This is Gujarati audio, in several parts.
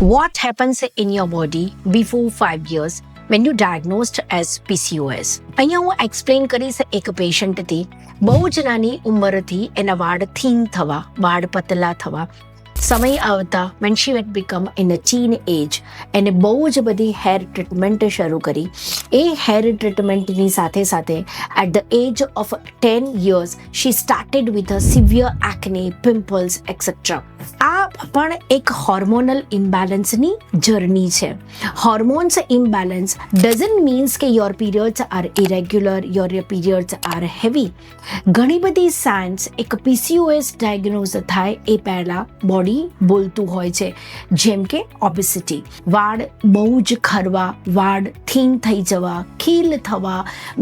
What happens in your body before 5 years when you diagnosed as PCOS? અહીંયા હું એક્સપ્લેન કરીશ એક પેશન્ટથી બહુ જ નાની ઉંમરથી એના વાળ થીન થવા, વાળ પતલા થવા, સમય આવતા when she had become in a teen age એને બહુ જ બધી હેર ટ્રીટમેન્ટ શરૂ કરી. એ હેર ટ્રીટમેન્ટની સાથે સાથે at the age of 10 years she started with a severe acne, pimples, etc. આ પણ એક હોર્મોનલ ઇમ્બેલેન્સની જર્ની છે. હોર્મોન્સ ઇમ્બેલેન્સ ડઝન્ટ મીન્સ કે your periods are irregular, your periods are heavy. ઘણી બધી સાઇન્સ એક PCOS ડાયગ્નોઝ થાય એ પહેલાં બોડી બોલતું હોય છે, જેમ કે ઓબેસિટી, વાળ બહુ જ ખરવા, વાળ થીન થઈ જવા, ખીલ થવા,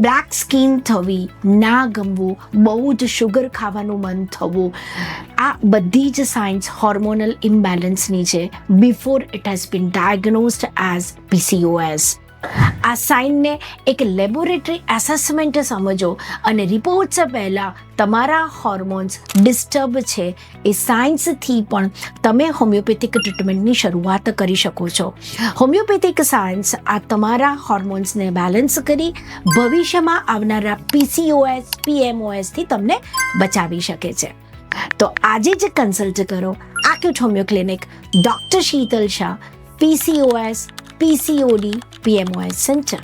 બ્લેક સ્કિન થવી, ના ગમવું, બહુ જ શુગર ખાવાનું મન થવું. આ બધી જ સાઇન્સ હોર્મોનલ ઇમ્બેલેન્સની છે before it has been diagnosed as PCOS. આ સાઇનને એક લેબોરેટરી એસેસમેન્ટ સમજો અને રિપોર્ટ્સ પહેલાં તમારા હોર્મોન્સ ડિસ્ટર્બ છે એ સાયન્સથી પણ તમે હોમિયોપેથિક ટ્રીટમેન્ટની શરૂઆત કરી શકો છો. હોમિયોપેથિક સાયન્સ આ તમારા હોર્મોન્સને બેલેન્સ કરી ભવિષ્યમાં આવનારા PCOS, PMOSથી તમને બચાવી શકે છે. તો આજે જ કન્સલ્ટ કરો acute homeo clinic, doctor Sheetal Shah, PCOS, PCOD, PMOS centre.